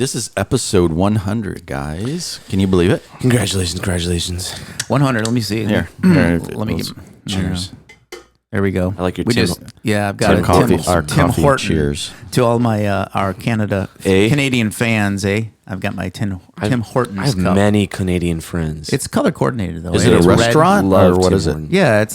This is episode 100, guys. Can you believe it? Congratulations. 100. Let me see. Here. Let me get. Cheers. There we go. I like your we Tim. I've got Tim a coffee. Our Tim coffee. Horton. Cheers. To all my our Canadian fans, I've got my Tim Hortons I have cup. many Canadian friends. It's color coordinated though. Is it a It's restaurant Love or what Tim is it? Hortons. Yeah, it's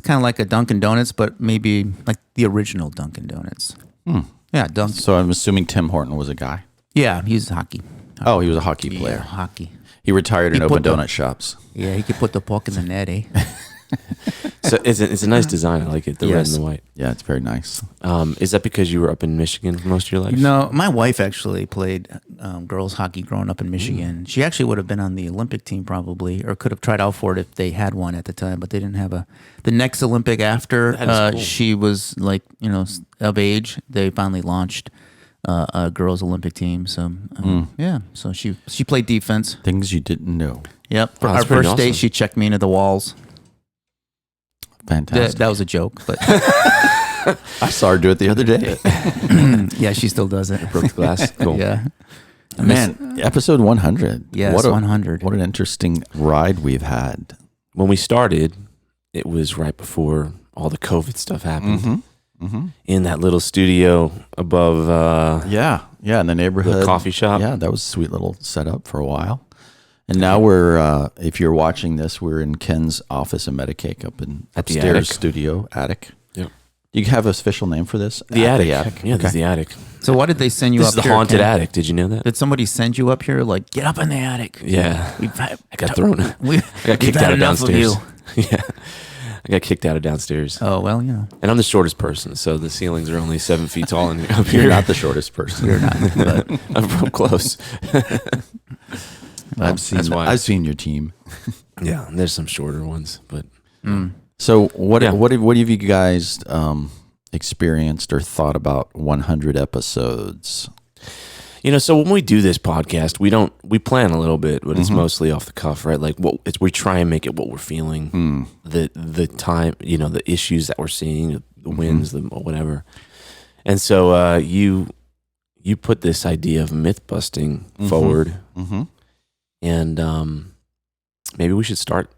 kind of like a Dunkin' Donuts, but maybe like the original Dunkin' Donuts. Yeah, Dunkin'. So I'm assuming Tim Horton was a guy. Yeah, he's hockey. Oh, he was a hockey Yeah, player. hockey. He retired and He opened put the- donut shops. Yeah, he could put the puck in the net, eh? So it's a nice design. I like it. The red Yes. and the white. Yeah, it's very nice. Is that because you were up in Michigan for most of your life? No, my wife actually played girls hockey growing up in Michigan. She actually would have been on the Olympic team probably, or could have tried out for it if they had one at the time, but they didn't have the next Olympic after That is cool. she was like, of age. They finally launched a girls Olympic team. So yeah, so she played defense. Things you didn't know. Yep. Oh, Our that's pretty first date, awesome. she checked me into the walls. Fantastic. That was a joke, but I saw her do it the other day. yeah, she still does it. Broke the glass. Cool. Yeah. Man, episode 100. Yes, 100. What an interesting ride we've had. When we started, it was right before all the COVID stuff happened. In that little studio above Yeah, in the neighborhood. the coffee shop. Yeah, that was a sweet little setup for a while. And now we're, if you're watching this, we're in Ken's office in Medicake up in At the upstairs attic. studio, attic. Yep. You have an official name for this? The attic. Yeah, Okay. this is the attic. So why did they send you This up is the here, haunted Ken? attic. Did you know that? Did somebody send you up here like, get up in the attic? Yeah. I got thrown. I got kicked out of downstairs. Yeah. I got kicked out of downstairs. Oh, well, And I'm the shortest person, so the ceilings are only 7 feet tall and up here. You're not the shortest person. You're not. But I'm real close. I've seen your team. Yeah, and there's some shorter ones, but So what Yeah. what have you guys experienced or thought about 100 episodes? so when we do this podcast, we plan a little bit, but it's mostly off the cuff, right? Like we try and make it what we're feeling, the time, the issues that we're seeing, the wins, the whatever. And so you put this idea of myth busting forward, and maybe we should start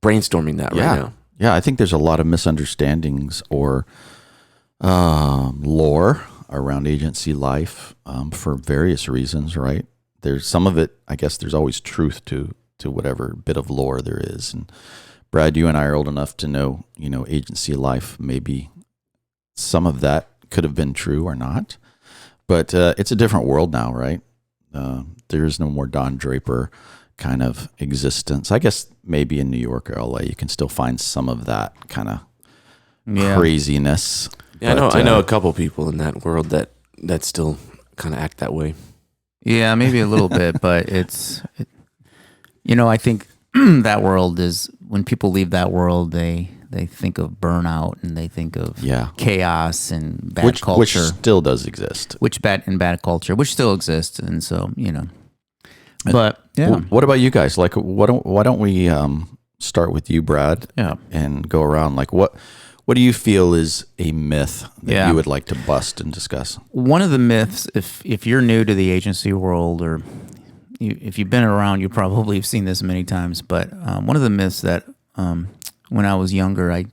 brainstorming that right now. Yeah, I think there's a lot of misunderstandings or lore around agency life for various reasons, right? There's some of it, I guess there's always truth to whatever bit of lore there is. And Brad, you and I are old enough to know, agency life, maybe some of that could have been true or not. But it's a different world now, right? There is no more Don Draper kind of existence. I guess maybe in New York or LA, you can still find some of that kind of craziness. Yeah, But, I know a couple people in that world that still kind of act that way. yeah, maybe a little bit, but I think that world is, when people leave that world, they think of burnout and they think of chaos and bad culture. Which still does exist. Bad culture, which still exists. And so, but yeah. What about you guys? Like, why don't we start with you, Brad? Yeah. And go around. Like, what do you feel is a myth that you would like to bust and discuss? One of the myths, if you're new to the agency world, or if you've been around, you probably have seen this many times. But one of the myths that when I was younger, I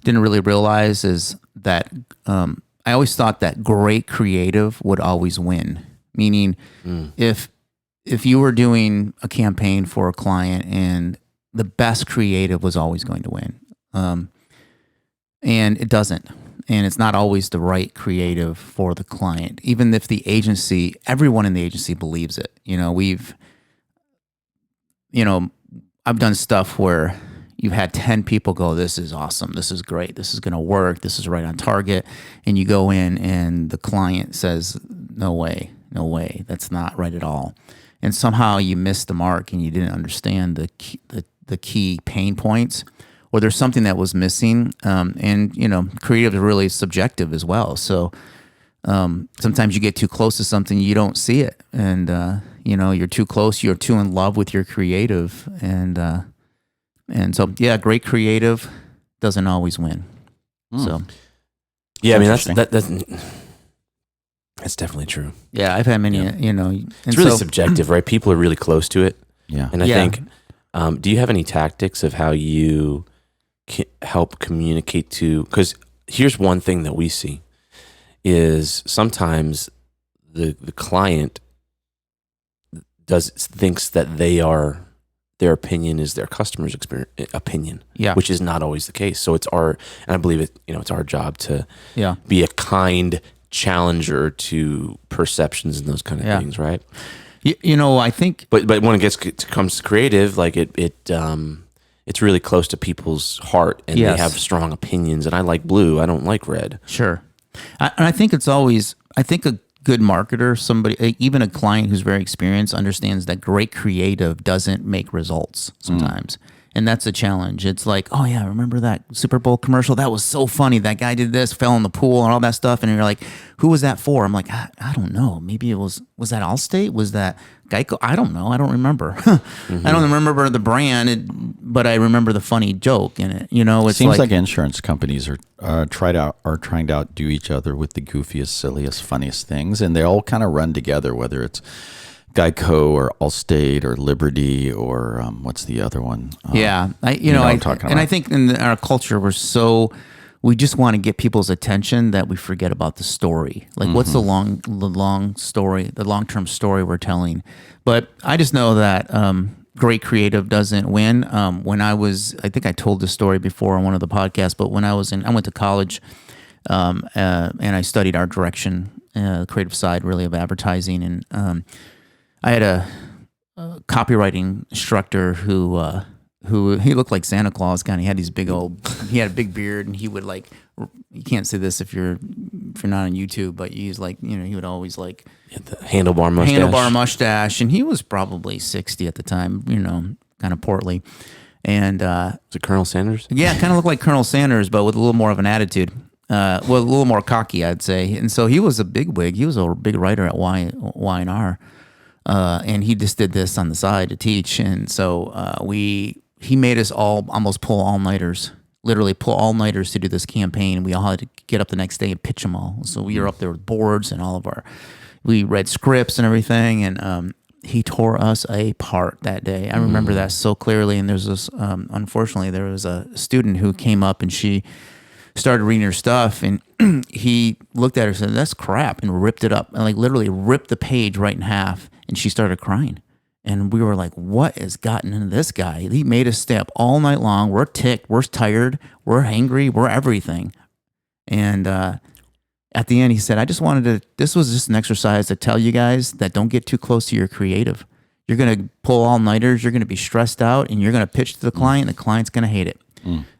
didn't really realize is that I always thought that great creative would always win. Meaning, if you were doing a campaign for a client and the best creative was always going to win. And it doesn't. And it's not always the right creative for the client. Even if the agency, everyone in the agency believes it. I've done stuff where you've had 10 people go, this is awesome, this is great, this is going to work, this is right on target. And you go in and the client says, no way, that's not right at all. And somehow you missed the mark and you didn't understand the key pain points, or there's something that was missing. And creative is really subjective as well. So sometimes you get too close to something, you don't see it. And, you're too close, you're too in love with your creative. And so, great creative doesn't always win. So, yeah, I mean, that's That's definitely true. Yeah, I've had many, and It's really subjective, right? People are really close to it. Yeah. And I think, do you have any tactics of how you help communicate to, because here's one thing that we see is sometimes the client thinks that their opinion is their customer's opinion, which is not always the case. So and I believe it's our job to be a kind challenger to perceptions and those kind of things, right? I think, but when it comes to creative, like it's really close to people's heart, and they have strong opinions. And I like blue, I don't like red. Sure, and I think it's always. I think a good marketer, somebody, even a client who's very experienced, understands that great creative doesn't make results sometimes. And that's a challenge. It's like, oh yeah, remember that Super Bowl commercial? That was so funny. That guy did this, fell in the pool and all that stuff. And you're like, who was that for? I'm like, I don't know. Maybe it was that Allstate? Was that Geico? I don't know. I don't remember. I don't remember the brand, but I remember the funny joke in it. It seems like insurance companies are trying to outdo each other with the goofiest, silliest, funniest things. And they all kind of run together, whether it's Geico or Allstate or Liberty or what's the other one? I think in our culture we just want to get people's attention that we forget about the story. Like what's the long story, the long-term story we're telling. But I just know that great creative doesn't win. When I think I told this story before on one of the podcasts, but when I went to college and I studied art direction, the creative side really of advertising, and I had a copywriting instructor who he looked like Santa Claus kind of. He had he had a big beard, and he would like, you can't see this if you're not on YouTube, but he would always like the handlebar mustache, and he was probably 60 at the time, kind of portly. And is it Colonel Sanders? Yeah, kind of looked like Colonel Sanders, but with a little more of an attitude. A little more cocky, I'd say. And so he was a big wig. He was a big writer at Y&R. And he just did this on the side to teach. And so he made us all almost pull all-nighters, literally pull all-nighters to do this campaign. We all had to get up the next day and pitch them all. So we were up there with boards and we read scripts and everything. And he tore us apart that day. I remember that so clearly. And there's this, unfortunately, there was a student who came up and she started reading her stuff, and he looked at her and said, "That's crap," and ripped it up, and like literally ripped the page right in half, and she started crying. And we were like, what has gotten into this guy? He made us stay up all night long. We're ticked, we're tired, we're angry, we're everything. And at the end, he said, this was just an exercise to tell you guys that don't get too close to your creative. You're going to pull all-nighters, you're going to be stressed out, and you're going to pitch to the client, and the client's going to hate it.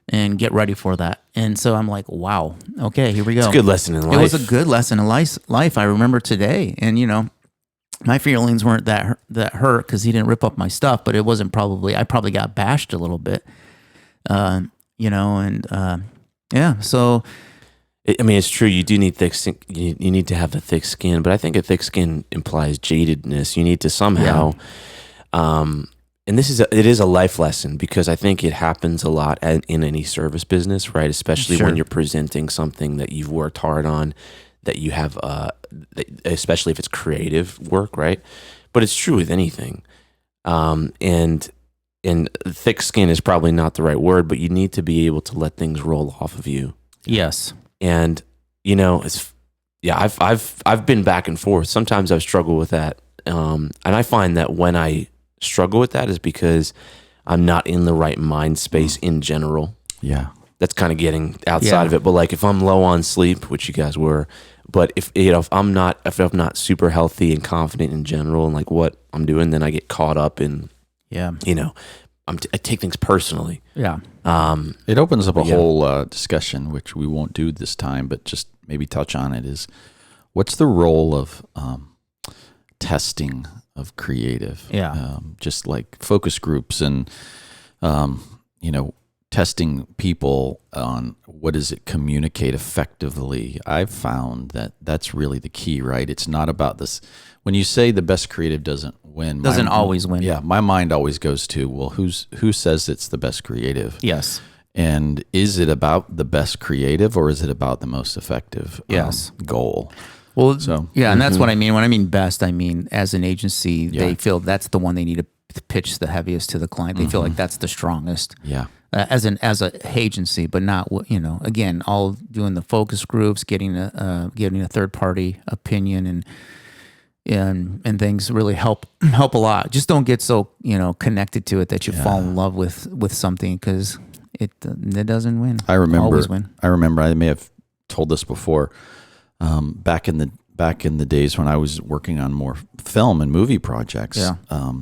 And get ready for that. And so I'm like, wow, okay, here we go. It's a good lesson in life. It was a good lesson in life. I remember today. And, my feelings weren't that hurt because he didn't rip up my stuff, but it wasn't I probably got bashed a little bit, so. I mean, it's true. You do need thick skin. You need to have the thick skin, but I think a thick skin implies jadedness. You need to somehow, and it is a life lesson, because I think it happens a lot in any service business, right? Especially when you're presenting something that you've worked hard on, that you have, especially if it's creative work, right? But it's true with anything. And thick skin is probably not the right word, but you need to be able to let things roll off of you. Yes. And I've been back and forth. Sometimes I've struggled with that. And I find that when I struggle with that is because I'm not in the right mind space in general. Yeah. That's kind of getting outside of it. But like if I'm low on sleep, which you guys were, but if I'm not super healthy and confident in general and like what I'm doing, then I get caught up in, I take things personally. Yeah. It opens up a whole discussion, which we won't do this time, but just maybe touch on it, is what's the role of testing of creative? Just like focus groups and, testing people on what does it communicate effectively. I've found that that's really the key, right? It's not about this. When you say the best creative doesn't win. Doesn't always win. Yeah. My mind always goes to, well, who says it's the best creative? Yes. And is it about the best creative or is it about the most effective goal? Well, So yeah, and that's what I mean. When I mean best, I mean as an agency, Yeah. they feel that's the one they need to pitch the heaviest to the client. They feel like that's the strongest. yeah. As a agency, but not again, all doing the focus groups, getting a third party opinion and things really help a lot. Just don't get so connected to it that you fall in love with something, because it doesn't win. I remember. Always win. I may have told this before. Back in the days when I was working on more film and movie projects,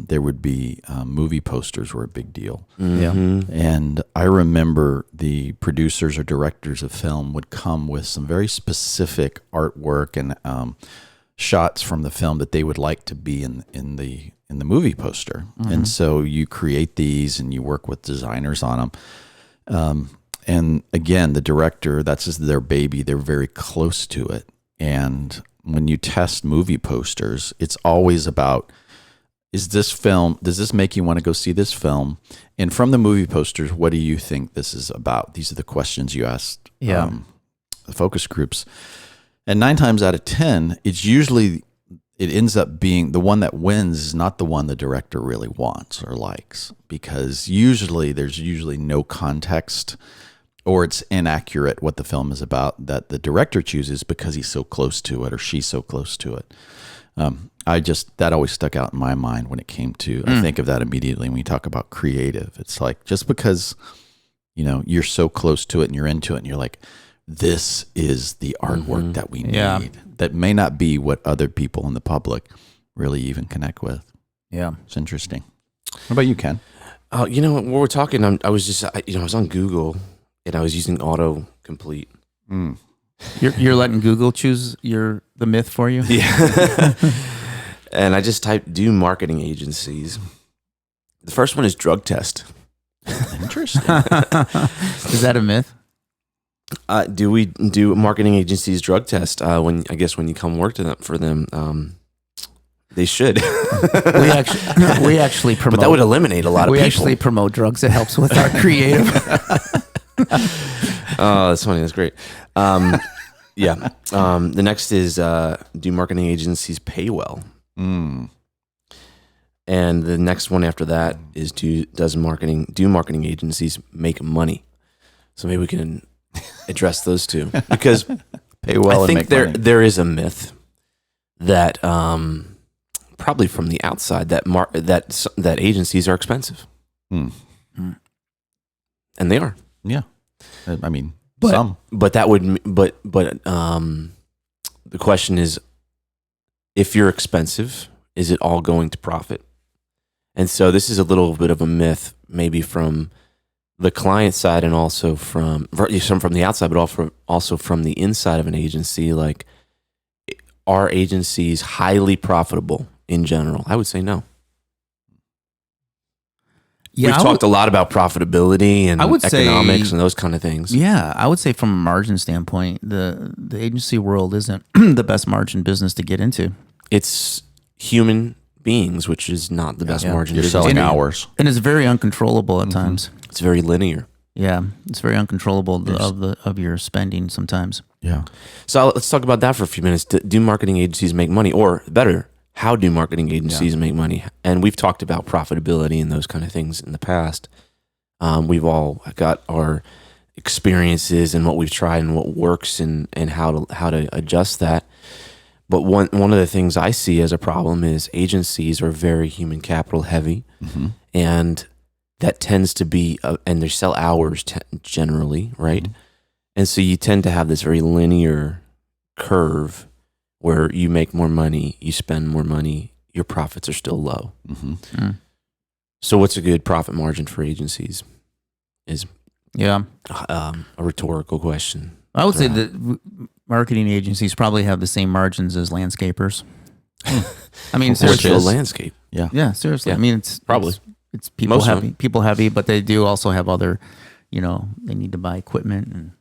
there would be movie posters were a big deal. Yeah. And I remember the producers or directors of film would come with some very specific artwork and shots from the film that they would like to be in the movie poster. And so you create these and you work with designers on them. And again, the director, that's just their baby. They're very close to it. And when you test movie posters, it's always about, does this make you want to go see this film? And from the movie posters, what do you think this is about? These are the questions you asked the focus groups. And 9 times out of 10, it ends up being the one that wins is not the one the director really wants or likes, because there's usually no context, or it's inaccurate what the film is about that the director chooses because he's so close to it or she's so close to it. That always stuck out in my mind when it came to, I think of that immediately when we talk about creative. It's like, just because, you're so close to it and you're into it and you're like, this is the artwork that we need, that may not be what other people in the public really even connect with. Yeah. It's interesting. What about you, Ken? When we're talking, I was on Google, and I was using autocomplete. You're letting Google choose the myth for you? Yeah. And I just typed do marketing agencies. The first one is drug test. Interesting. Is that a myth? Do we do marketing agencies drug test? When you come work for them, they should. we actually promote. But that would eliminate a lot of people. We actually promote drugs. It helps with our creative. Oh, that's funny. That's great. Yeah. The next is do marketing agencies pay well? And the next one after that is do marketing agencies make money? So maybe we can address those two, because Pay well I and think make money. there is a myth that probably from the outside that agencies are expensive, and they are. Yeah. I mean, But some. The question is, if you're expensive, is it all going to profit? And so this is a little bit of a myth, maybe from the client side and also from the outside, but also from the inside of an agency. Like, are agencies highly profitable in general? I would say no. Yeah, We've talked a lot about profitability and economics and those kind of things. Yeah, I would say from a margin standpoint, the agency world isn't the best margin business to get into. It's human beings, which is not the best margin You're business. selling hours. And it's very uncontrollable at times. It's very linear. Yeah, it's very uncontrollable of your spending sometimes. Yeah. So let's talk about that for a few minutes. Do marketing agencies make money? Or better, how do marketing agencies make money? And we've talked about profitability and those kind of things in the past. We've all got our experiences and what we've tried and what works and how to adjust that. But one of the things I see as a problem is agencies are very human capital heavy, and that tends to be, and they sell hours generally, right? And so you tend to have this very linear curve where you make more money, you spend more money, your profits are still low. So what's a good profit margin for agencies is a rhetorical question. I would say that marketing agencies probably have the same margins as landscapers. I mean, Commercial seriously. landscape. Yeah, seriously. Yeah. I mean, it's Probably. it's people Most of heavy, but they do also have other, they need to buy equipment and.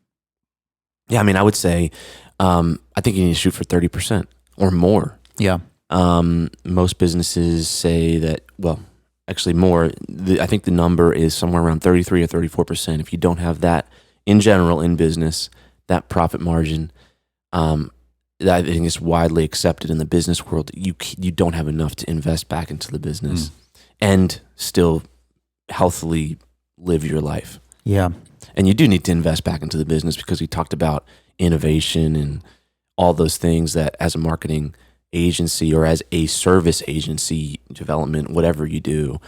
Yeah, I mean, I would say, I think you need to shoot for 30% or more. Yeah. Most businesses say that, well, actually more. I think the number is somewhere around 33 or 34%. If you don't have that in general in business, that profit margin, I think it's widely accepted in the business world that you don't have enough to invest back into the business and still healthily live your life. Yeah. And you do need to invest back into the business because we talked about innovation and all those things that as a marketing agency or as a service agency, development, whatever you do,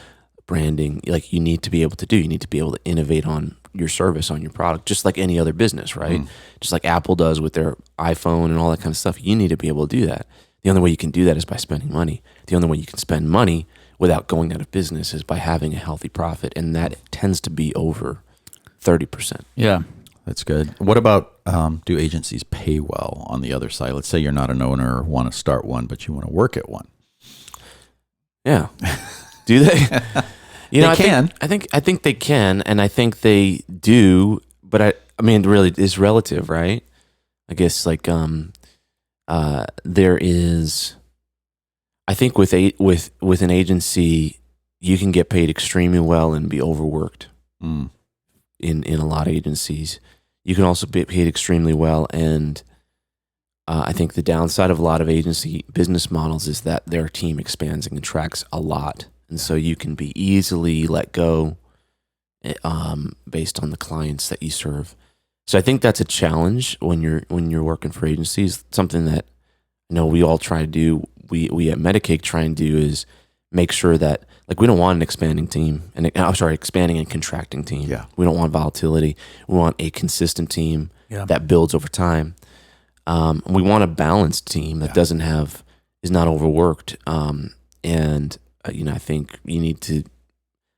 branding, like you need to be able to do. You need to be able to innovate on your service, on your product, just like any other business, right? Just like Apple does with their iPhone and all that kind of stuff. You need to be able to do that. The only way you can do that is by spending money. The only way you can spend money without going out of business is by having a healthy profit. And that tends to be over 30%. Yeah. That's good. What about do agencies pay well on the other side? Let's say you're not an owner or want to start one, but you want to work at one. Yeah. Do they? They can. I think they can, and I think they do. But I mean, really, it's relative, right? I guess like there is. I think with an agency, you can get paid extremely well and be overworked. In a lot of agencies, you can also be paid extremely well, and I think the downside of a lot of agency business models is that their team expands and contracts a lot. And so you can be easily let go based on the clients that you serve. So I think that's a challenge when you're working for agencies. Something that we all try to do. We at Medicake try and do is make sure that like we don't want an expanding team expanding and contracting team. Yeah. We don't want volatility. We want a consistent team that builds over time. We want a balanced team that is not overworked. I think you need to.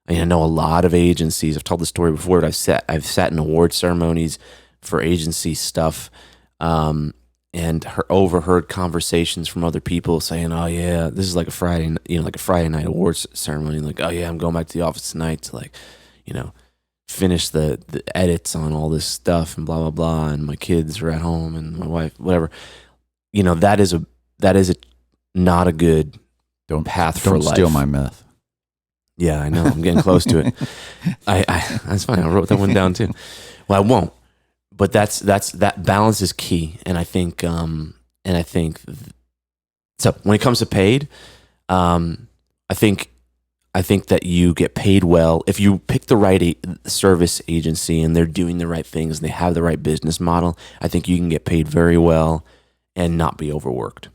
I know a lot of agencies. I've told the story before, but I've sat in award ceremonies for agency stuff, and overheard conversations from other people saying, "Oh yeah, this is like a Friday night awards ceremony. Like, oh yeah, I'm going back to the office tonight to finish the edits on all this stuff and blah blah blah. And my kids are at home and my wife, whatever. That is a not a good." Path for life. Don't steal my myth. Yeah, I know. I'm getting close to it. That's fine. I wrote that one down too. Well, I won't. But that balance is key, and I think so. When it comes to paid, I think that you get paid well if you pick the right service agency and they're doing the right things and they have the right business model. I think you can get paid very well and not be overworked.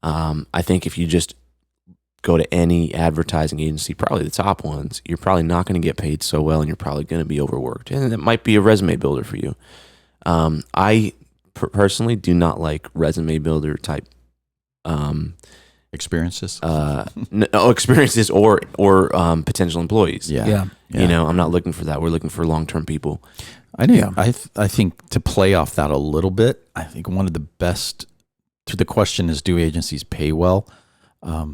I think if you just go to any advertising agency, probably the top ones, you're probably not going to get paid so well and you're probably going to be overworked. And it might be a resume builder for you. I personally do not like resume builder type experiences. Experiences or potential employees. Yeah. I'm not looking for that. We're looking for long-term people. I do. Yeah. I think to play off that a little bit, I think one of the best to the question is, do agencies pay well?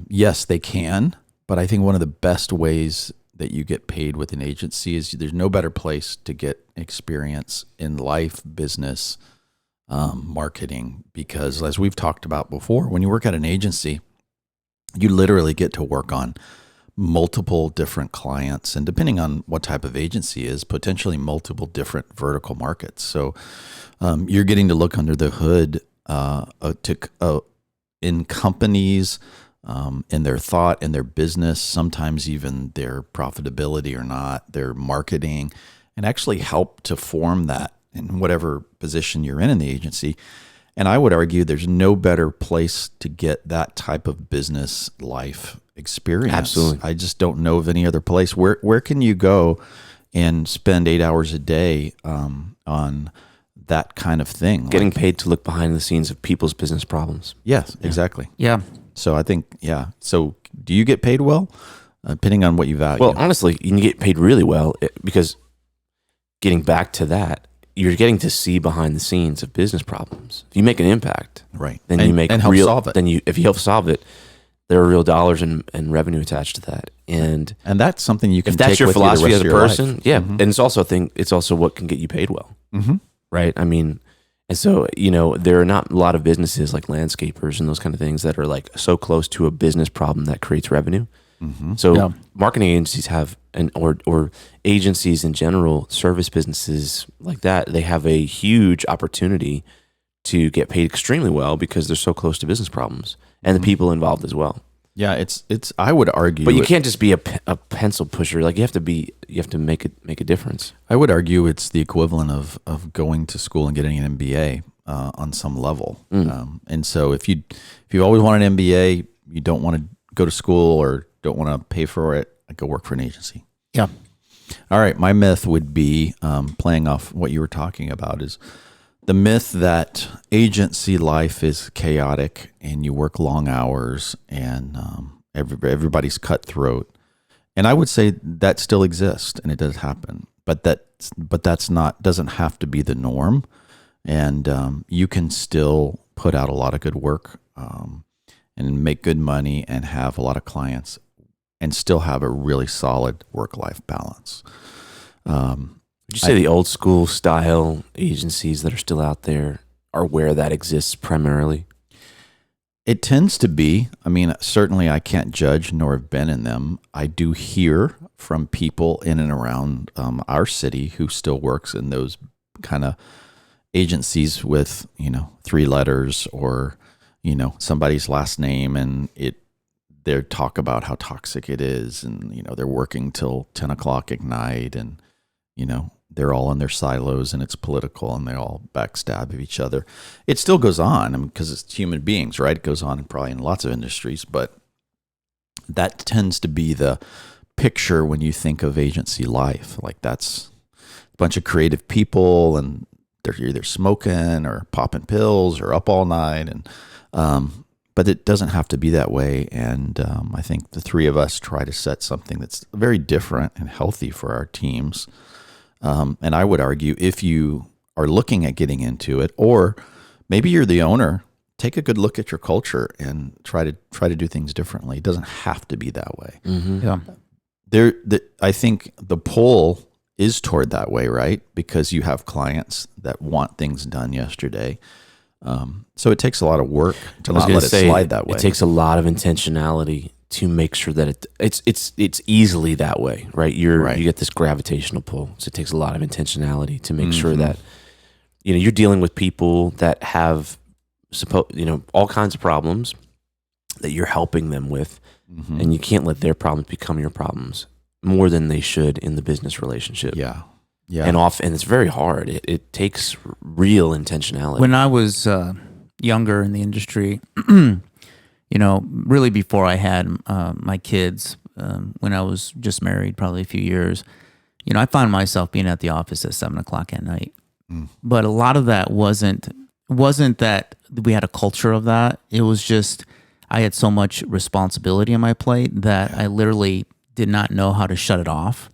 Yes, they can, but I think one of the best ways that you get paid with an agency is there's no better place to get experience in life, business, marketing, because as we've talked about before, when you work at an agency, you literally get to work on multiple different clients, and depending on what type of agency is, potentially multiple different vertical markets. So you're getting to look under the hood in companies, in their thought, in their business, sometimes even their profitability or not, their marketing, and actually help to form that in whatever position you're in the agency. And I would argue there's no better place to get that type of business life experience. Absolutely. I just don't know of any other place. Where can you go and spend 8 hours a day on that kind of thing? Getting paid to look behind the scenes of people's business problems. Yes, exactly. Yeah. So I think, So do you get paid well? Depending on what you value. Well, honestly, you can get paid really well because getting back to that, you're getting to see behind the scenes of business problems. If you make an impact, right, then you make help real. Solve it. Then if you help solve it, there are real dollars and revenue attached to that. And that's something you can. If that's take your with philosophy you as the a rest of your person, life. yeah, Mm-hmm. and it's also what can get you paid well, right? I mean, and so there are not a lot of businesses like landscapers and those kind of things that are like so close to a business problem that creates revenue. Mm-hmm. So marketing agencies have or agencies in general, service businesses like that, they have a huge opportunity to get paid extremely well because they're so close to business problems and the people involved as well. Yeah, it's. I would argue, but you can't just be a pencil pusher. Like you have to make a difference. I would argue it's the equivalent of going to school and getting an MBA on some level. And so if you always want an MBA, you don't want to go to school or don't want to pay for it, go work for an agency. Yeah. All right, my myth would be playing off what you were talking about is the myth that agency life is chaotic and you work long hours and everybody's cutthroat. And I would say that still exists and it does happen, but that's not, doesn't have to be the norm. And you can still put out a lot of good work and make good money and have a lot of clients and still have a really solid work-life balance. Would you say the old school style agencies that are still out there are where that exists primarily? It tends to be. I mean, certainly I can't judge nor have been in them. I do hear from people in and around our city who still works in those kind of agencies with, 3 letters or, somebody's last name and they talk about how toxic it is and, they're working till 10 o'clock at night and, they're all in their silos and it's political and they all backstab of each other. It still goes on because it's human beings, right? It goes on probably in lots of industries, but that tends to be the picture when you think of agency life. Like that's a bunch of creative people and they're either smoking or popping pills or up all night. And, but it doesn't have to be that way. And I think the 3 of us try to set something that's very different and healthy for our teams. And I would argue if you are looking at getting into it, or maybe you're the owner, take a good look at your culture and try to do things differently. It doesn't have to be that way. Yeah. I think the pull is toward that way, right? Because you have clients that want things done yesterday. So it takes a lot of work to not let it slide that way. It takes a lot of intentionality to make sure that it's easily that way, right? You get this gravitational pull, so it takes a lot of intentionality to make sure that you're dealing with people that have all kinds of problems that you're helping them with, and you can't let their problems become your problems more than they should in the business relationship. Yeah. And it's very hard. It takes real intentionality. When I was younger in the industry, really before I had my kids, when I was just married, probably a few years, I found myself being at the office at 7 o'clock at night. But a lot of that wasn't that we had a culture of that. It was just I had so much responsibility on my plate that I literally did not know how to shut it off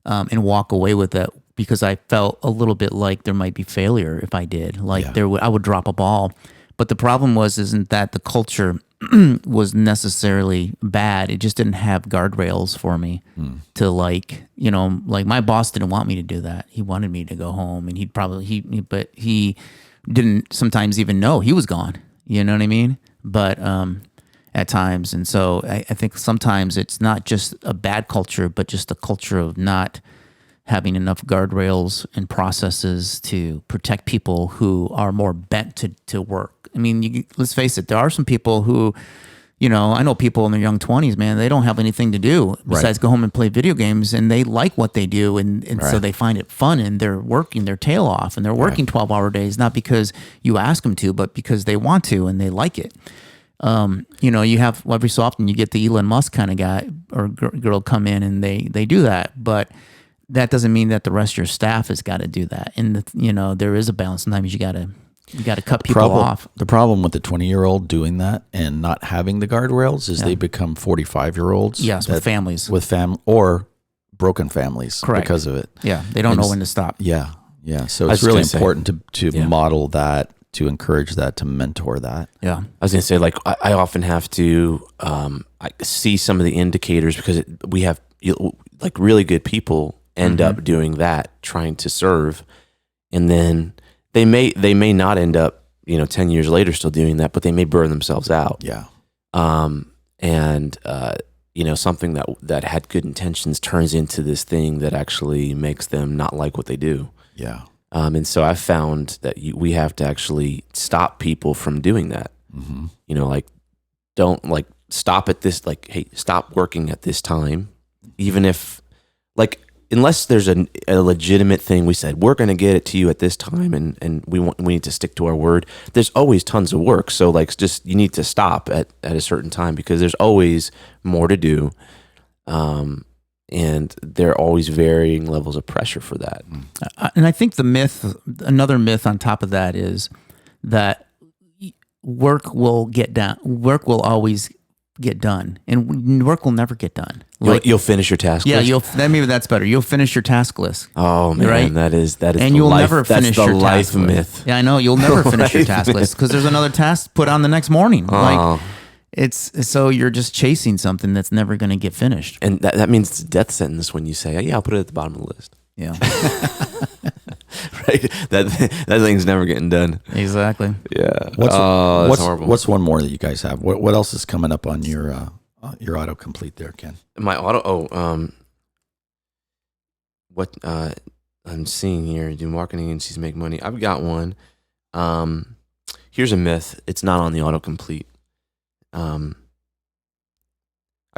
and walk away with it because I felt a little bit like there might be failure if I did. I would drop a ball. But the problem isn't that the culture was necessarily bad. It just didn't have guardrails for me to like my boss didn't want me to do that. He wanted me to go home and but he didn't sometimes even know he was gone. You know what I mean? But at times. And so I think sometimes it's not just a bad culture, but just a culture of not having enough guardrails and processes to protect people who are more bent to work. I mean, let's face it, there are some people who, I know people in their young 20s, man, they don't have anything to do besides go home and play video games, and they like what they do, and so they find it fun, and they're working their tail off, and they're working 12-hour days, not because you ask them to, but because they want to, and they like it. You have every so often you get the Elon Musk kind of guy or girl come in and they do that, but that doesn't mean that the rest of your staff has got to do that. And there is a balance. Sometimes you got to cut people off. The problem with the 20-year-old doing that and not having the guardrails is they become 45-year-olds. Yes, with families, or broken families because of it. Yeah, they don't know when to stop. Yeah. So it's really important to model that, to encourage that, to mentor that. Yeah. I was going to say, like, I often have to see some of the indicators because we have like really good people end up doing that, trying to serve. And then they may not end up, 10 years later still doing that, but they may burn themselves out. Yeah. Something that had good intentions turns into this thing that actually makes them not like what they do. Yeah. And so I found that we have to actually stop people from doing that. You know, like, don't like stop at this, like, hey, stop working at this time. Even if, like, unless there's a legitimate thing, we said, we're going to get it to you at this time, and we need to stick to our word. There's always tons of work. So, like, just, you need to stop at a certain time because there's always more to do. And there are always varying levels of pressure for that. And I think another myth on top of that is that work will get done. Work will always get done, and work will never get done. Like, you'll finish your task list. Maybe that's better. You'll finish your task list. Oh man, right? that is, and you'll never finish your task myth. List. Yeah, I know you'll never finish your task list because there's another task put on the next morning. Like, it's so you're just chasing something that's never going to get finished. And that means it's a death sentence when you say, yeah, I'll put it at the bottom of the list. Yeah. Right? That thing's never getting done. Exactly. Yeah. What's horrible. What's one more that you guys have? What else is coming up on your autocomplete there, Ken? My what I'm seeing here, do marketing agencies make money? I've got one. Here's a myth. It's not on the autocomplete. I've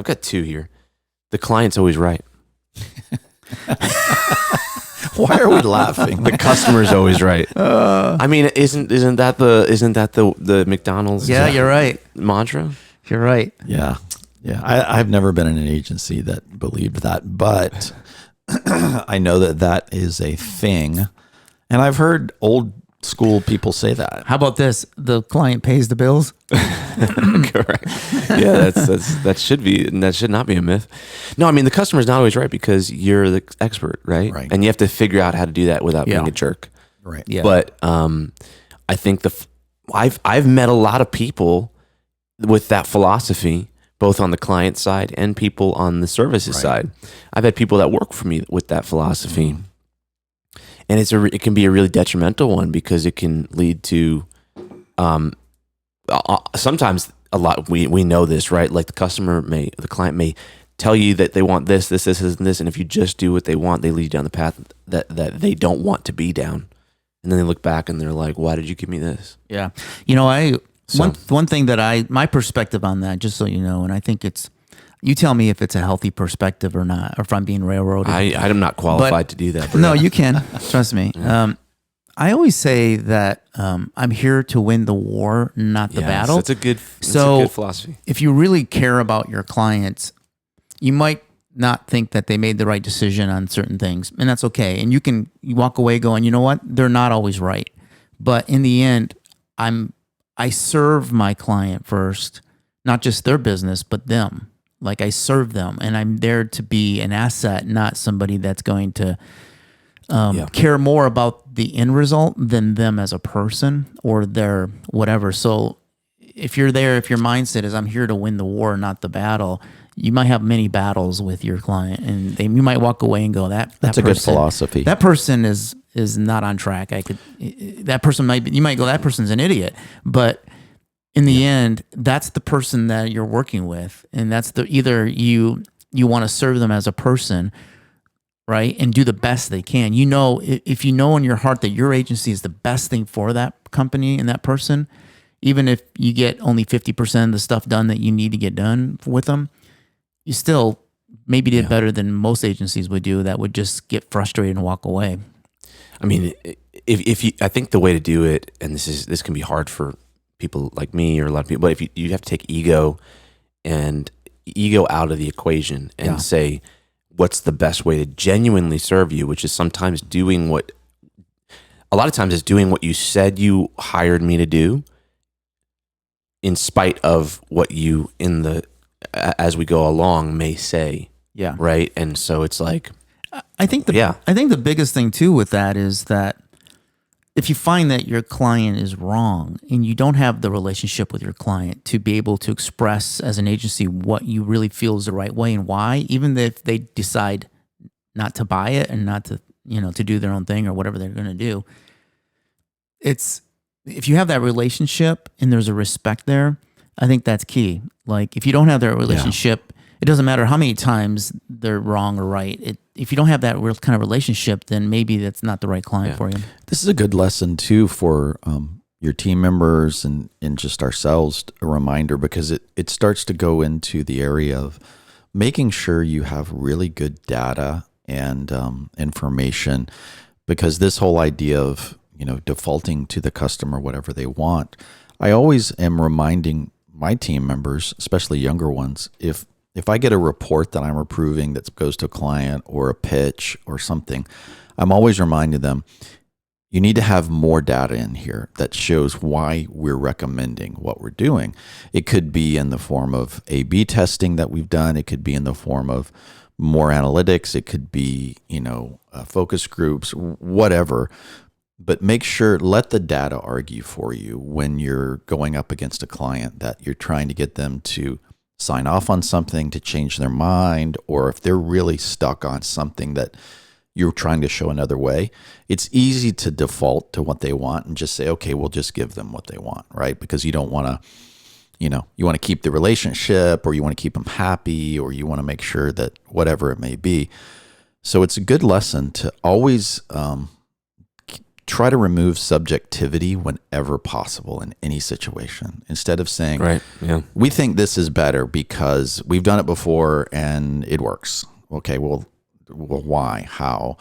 got two here. The client's always right. Why are we laughing? The customer's always right. I mean, isn't that the McDonald's? Yeah, you're right. Mantra. You're right. Yeah. I've never been in an agency that believed that, but I know that is a thing, and I've heard old school people say that. How about this? The client pays the bills. Correct. Yeah, that should not be a myth. No, I mean, the customer's not always right because you're the expert, right? Right. And you have to figure out how to do that without being a jerk. Right. Yeah. But I think I've met a lot of people with that philosophy, both on the client side and people on the services side. I've had people that work for me with that philosophy. And it can be a really detrimental one because it can lead to sometimes a lot. We know this, right? Like the client may tell you that they want this, and this, and if you just do what they want, they lead you down the path that they don't want to be down. And then they look back and they're like, "Why did you give me this?" Yeah, one thing that my perspective on that, just so you know, and I think you tell me if it's a healthy perspective or not, or if I'm being railroaded. I'm not qualified to do that. No, you can. Trust me. Yeah. I always say that I'm here to win the war, not the battle. That's a good philosophy. If you really care about your clients, you might not think that they made the right decision on certain things, and that's okay. And you walk away going, you know what? They're not always right. But in the end, I serve my client first, not just their business, but them. Like, I serve them, and I'm there to be an asset, not somebody that's going to care more about the end result than them as a person or their whatever. So if your mindset is I'm here to win the war, not the battle, you might have many battles with your client, and you might walk away and go, that's a good philosophy. That person is not on track. That person's an idiot, but in the end, that's the person that you're working with, and that's either you want to serve them as a person, right, and do the best they can. You know, if you know in your heart that your agency is the best thing for that company and that person, even if you get only 50% of the stuff done that you need to get done with them, you still maybe did better than most agencies would do that would just get frustrated and walk away. I mean, I think the way to do it, and this can be hard for people like me or a lot of people, but if you have to take ego out of the equation and say, what's the best way to genuinely serve you, which is sometimes a lot of times it's doing what you said you hired me to do in spite of what you as we go along may say. Yeah. Right. And so it's like, I think the biggest thing too with that is that if you find that your client is wrong and you don't have the relationship with your client to be able to express as an agency what you really feel is the right way and why, even if they decide not to buy it and not to, to do their own thing or whatever they're going to do, if you have that relationship and there's a respect there, I think that's key. Like, if you don't have that relationship, it doesn't matter how many times they're wrong or right. if you don't have that real kind of relationship, then maybe that's not the right client for you. This is a good lesson too for your team members and just ourselves, a reminder, because it starts to go into the area of making sure you have really good data and information, because this whole idea of, defaulting to the customer whatever they want, I always am reminding my team members, especially younger ones, if I get a report that I'm approving that goes to a client or a pitch or something, I'm always reminding them, you need to have more data in here that shows why we're recommending what we're doing. It could be in the form of A/B testing that we've done. It could be in the form of more analytics. It could be, focus groups, whatever. But make sure, let the data argue for you when you're going up against a client that you're trying to get them to sign off on something, to change their mind, or if they're really stuck on something that you're trying to show another way. It's easy to default to what they want and just say, okay, we'll just give them what they want, right? Because you don't want to, you want to keep the relationship, or you want to keep them happy, or you want to make sure that whatever it may be. So it's a good lesson to always try to remove subjectivity whenever possible in any situation. Instead of saying, we think this is better because we've done it before and it works. Okay, well, why? How?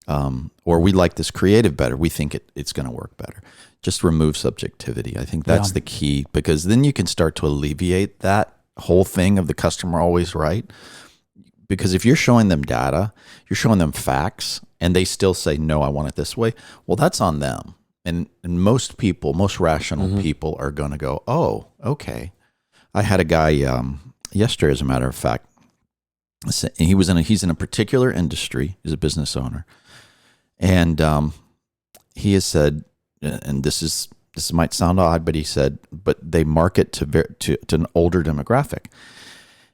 Or we like this creative better. We think it's going to work better. Just remove subjectivity. I think that's the key, because then you can start to alleviate that whole thing of the customer always right. Because if you're showing them data, you're showing them facts, and they still say, no, I want it this way, well, that's on them. And most people, most rational people are going to go, oh, okay. I had a guy yesterday, as a matter of fact, he's in a particular industry. He's a business owner. And he has said, and this might sound odd, but he said, but they market to an older demographic.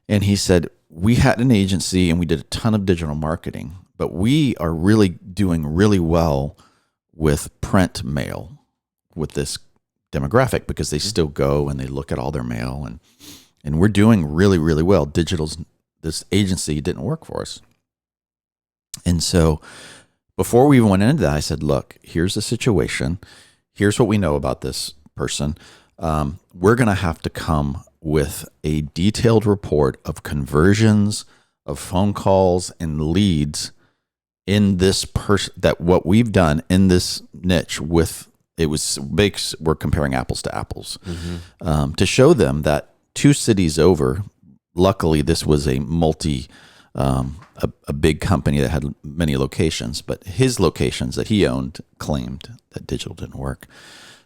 And he said, we had an agency and we did a ton of digital marketing, but we are really doing really well with print mail with this demographic, because they still go and they look at all their mail, and we're doing really, really well. This agency didn't work for us. And so before we even went into that, I said, look, here's the situation. Here's what we know about this person. We're going to have to come with a detailed report of conversions, of phone calls and leads in this person, that what we've done in this niche with, it was big, we're comparing apples to apples, to show them that 2 cities over, luckily this was a a big company that had many locations, but his locations that he owned claimed that digital didn't work.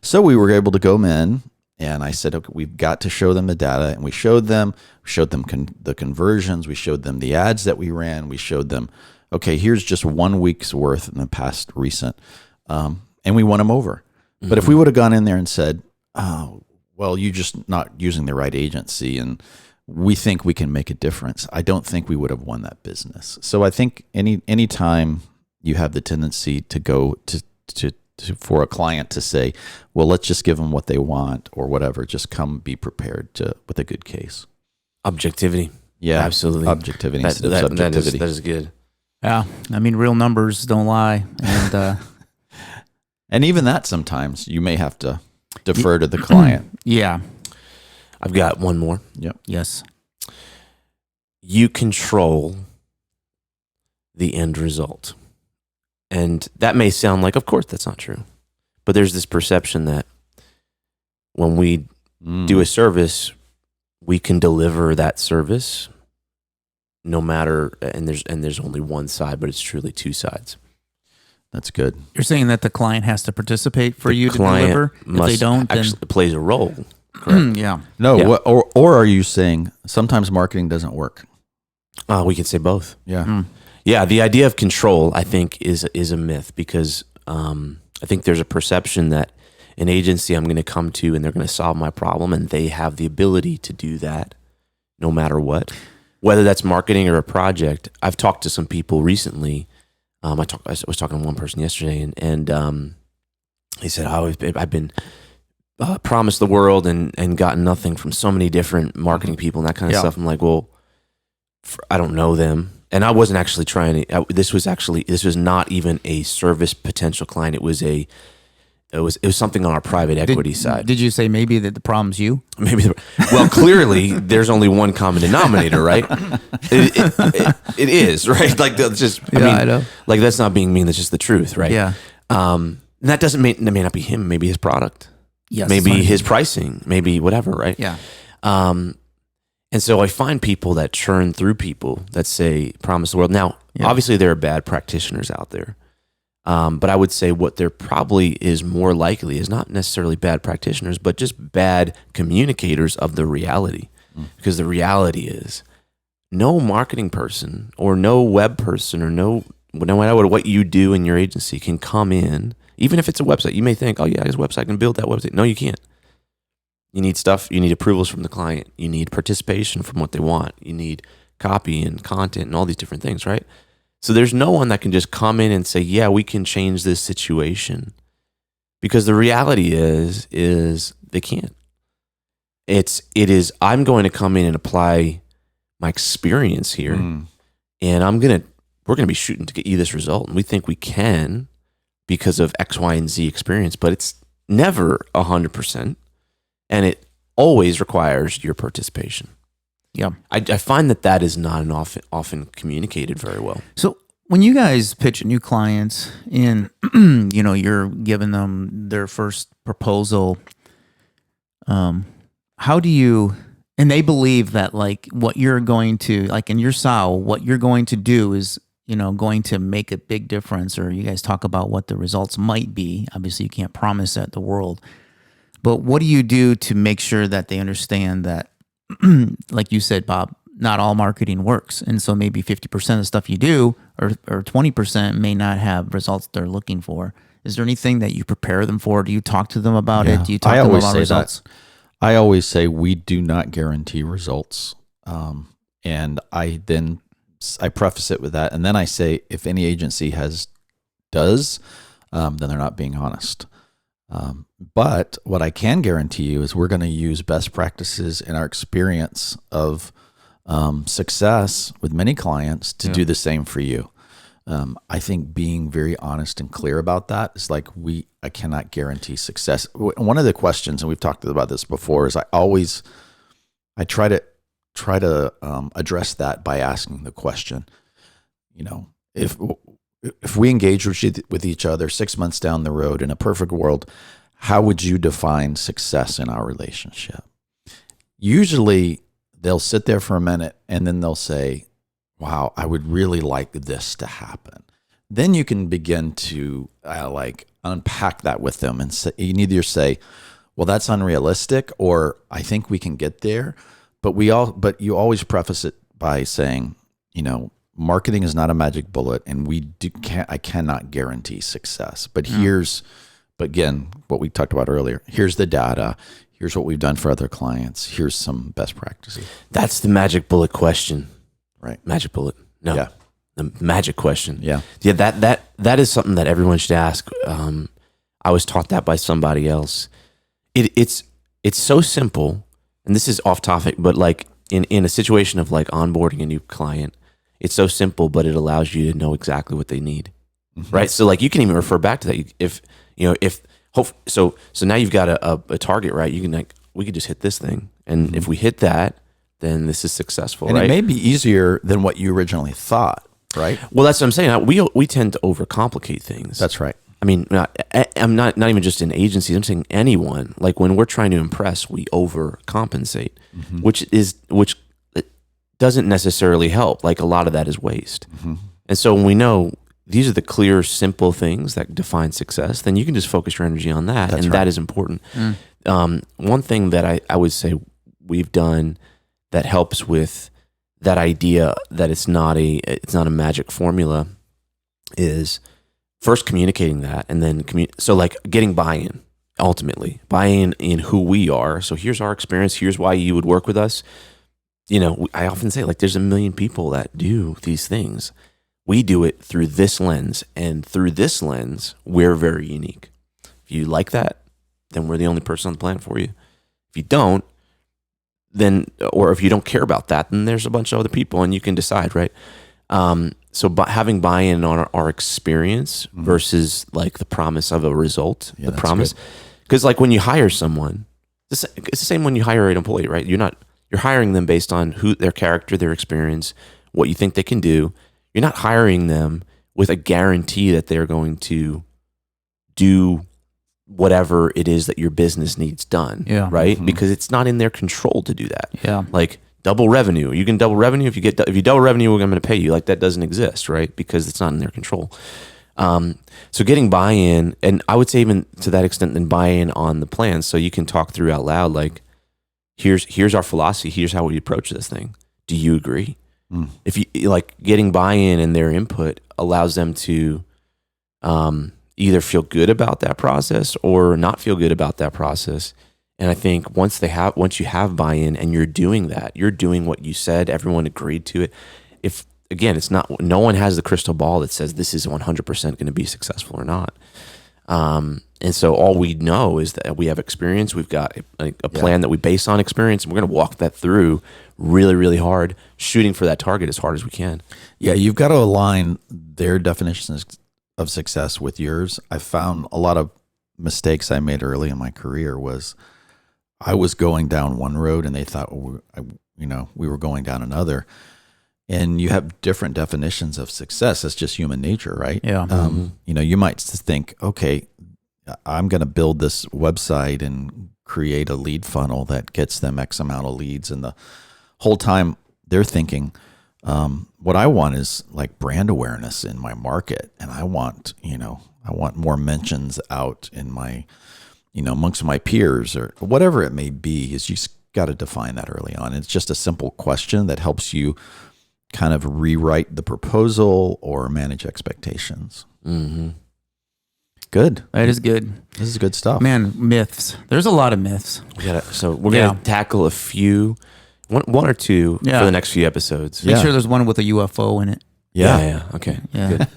So we were able to go in, and I said, okay, we've got to show them the data. And we showed them the conversions. We showed them the ads that we ran. We showed them, okay, here's just 1 week's worth in the past recent. And we won them over. But if we would have gone in there and said, oh, well, you're just not using the right agency, and we think we can make a difference, I don't think we would have won that business. So I think any time you have the tendency to go to for a client to say, well, let's just give them what they want or whatever, just come be prepared with a good case. Objectivity. Yeah, absolutely. Objectivity instead of subjectivity. That is good. Yeah. I mean, real numbers don't lie. And, and even that, sometimes you may have to defer to the client. Yeah. I've got one more. Yep. Yes. You control the end result. And that may sound like, of course, that's not true. But there's this perception that when we do a service, we can deliver that service no matter, and there's only one side, but it's truly 2 sides. That's good. You're saying that the client has to participate for you to deliver? If they don't, then actually plays a role. Correct. yeah. No, Yeah. Or are you saying sometimes marketing doesn't work? We can say both. Yeah. Yeah, the idea of control, I think, is a myth, because I think there's a perception that an agency I'm going to come to and they're going to solve my problem, and they have the ability to do that no matter what, whether that's marketing or a project. I've talked to some people recently. I was talking to one person yesterday, and he said, I've been promised the world and gotten nothing from so many different marketing people and that kind of stuff. I'm like, well, I don't know them. And I wasn't actually trying to. This was not even a service potential client. It was something on our private equity side. Did you say maybe that the problem's you? Maybe. Well, clearly there's only one common denominator, right? It is, right? Like that's just. I know. Like that's not being mean. That's just the truth, right? Yeah. And that doesn't mean that may not be him. Maybe his product. Yes. Maybe his pricing. Maybe whatever, right? Yeah. And so I find people that churn through people that say promise the world. Now, obviously there are bad practitioners out there. But I would say what there probably is more likely is not necessarily bad practitioners, but just bad communicators of the reality. Because the reality is no marketing person or no web person or no matter what you do in your agency can come in, even if it's a website. You may think, oh yeah, his website can build that website. No, you can't. You need stuff. You need approvals from the client. You need participation from what they want. You need copy and content and all these different things, right? So there's no one that can just come in and say, yeah, we can change this situation. Because the reality is they can't. I'm going to come in and apply my experience here. And we're going to be shooting to get you this result. And we think we can because of X, Y, and Z experience, but it's never 100%. And it always requires your participation. Yeah. I find that is not an often communicated very well. So when you guys pitch new clients and, you're giving them their first proposal, how do you, and they believe that like what you're going to, like in your SAO, what you're going to do is, going to make a big difference, or you guys talk about what the results might be. Obviously you can't promise that the world. But what do you do to make sure that they understand that, like you said, Bob, not all marketing works. And so maybe 50% of the stuff you do or 20% may not have results they're looking for. Is there anything that you prepare them for? Do you talk to them about it? Do you talk to them about results? I always say we do not guarantee results. And I preface it with that. And then I say, if any agency does, then they're not being honest. But what I can guarantee you is we're going to use best practices in our experience of success with many clients to do the same for you. I think being very honest and clear about that is like I cannot guarantee success. One of the questions, and we've talked about this before, is I try to address that by asking the question, if we engage with each other 6 months down the road in a perfect world, how would you define success in our relationship? Usually they'll sit there for a minute and then they'll say, wow, I would really like this to happen. Then you can begin to unpack that with them and say, you can either say, well, that's unrealistic, or I think we can get there. But you always preface it by saying, marketing is not a magic bullet, and I cannot guarantee success. But again, what we talked about earlier, here's the data. Here's what we've done for other clients. Here's some best practices. That's the magic bullet question. Right. Magic bullet. No. Yeah. The magic question. Yeah. Yeah. That is something that everyone should ask. I was taught that by somebody else. It's so simple, and this is off topic, but like in a situation of like onboarding a new client, it's so simple, but it allows you to know exactly what they need. Mm-hmm. Right. So like you can even refer back to that. So now you've got a target, right? You can we could just hit this thing. And if we hit that, then this is successful, and right? It may be easier than what you originally thought, right? Well, that's what I'm saying. We tend to overcomplicate things. That's right. I mean, I'm not even just in agencies. I'm saying anyone. Like when we're trying to impress, we overcompensate, which doesn't necessarily help. Like a lot of that is waste. Mm-hmm. And so when we know these are the clear, simple things that define success, then you can just focus your energy on that. That's right. That is important. One thing that I would say we've done that helps with that idea that it's not a magic formula is first communicating that, and then so like getting buy-in, ultimately buy-in in who we are. So here's our experience. Here's why you would work with us. I often say like there's 1 million people that do these things. We do it through this lens, and through this lens, we're very unique. If you like that, then we're the only person on the planet for you. If you don't, then, or if you don't care about that, then there's a bunch of other people, and you can decide, right? So having buy-in on our experience versus like the promise of a result, the promise, because like when you hire someone, it's the same when you hire an employee, right? You're hiring them based on their character, their experience, what you think they can do. You're not hiring them with a guarantee that they're going to do whatever it is that your business needs done, right? Because it's not in their control to do that. Yeah. Like double revenue. You can double revenue. If you double revenue, I'm going to pay you. Like that doesn't exist, right? Because it's not in their control. So getting buy-in, and I would say even to that extent, then buy-in on the plan. So you can talk through out loud, like, here's our philosophy. Here's how we approach this thing. Do you agree? If you like getting buy-in and their input allows them to, either feel good about that process or not feel good about that process. And I think once you have buy-in and you're doing that, you're doing what you said, everyone agreed to it. If again, no one has the crystal ball that says this is 100% going to be successful or not. And so all we know is that we have experience. We've got a plan that we base on experience, and we're going to walk that through really, really hard, shooting for that target as hard as we can. Yeah, you've got to align their definitions of success with yours. I found a lot of mistakes I made early in my career was I was going down one road and they thought, we were going down another. And you have different definitions of success. That's just human nature, right? Yeah. You might think, okay, I'm going to build this website and create a lead funnel that gets them X amount of leads. And the whole time they're thinking, what I want is like brand awareness in my market. And I want more mentions out in my, amongst my peers or whatever it may be. Is you got to define that early on. It's just a simple question that helps you kind of rewrite the proposal or manage expectations. Good. That is good. This is good stuff. Man, myths. There's a lot of myths. So we're going to tackle a few, one or two for the next few episodes. Make sure there's one with a UFO in it. Yeah. Okay. Yeah. Good.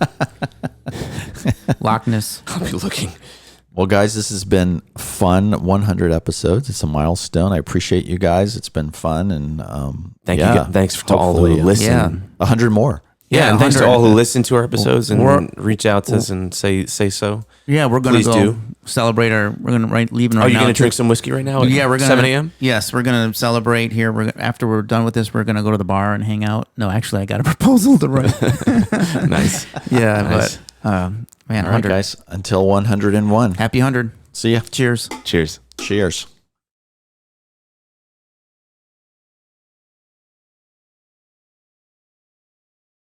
Loch Ness. I'll be looking. Well, guys, this has been fun. 100 episodes. It's a milestone. I appreciate you guys. It's been fun. And thank you. Thanks to all who listen. Yeah. 100 more. Yeah, and thanks to all who listen to our episodes and reach out to us and say so. Yeah, we're going to go celebrate we're going to leaving right now. Are you going to drink some whiskey right now? Yeah, we're going to 7 a.m. Yes, we're going to celebrate here. After we're done with this, we're going to go to the bar and hang out. No, actually, I got a proposal to write. Nice. Yeah, nice. But man, all right, guys. Until 101. Happy 100. See ya. Cheers. Cheers. Cheers.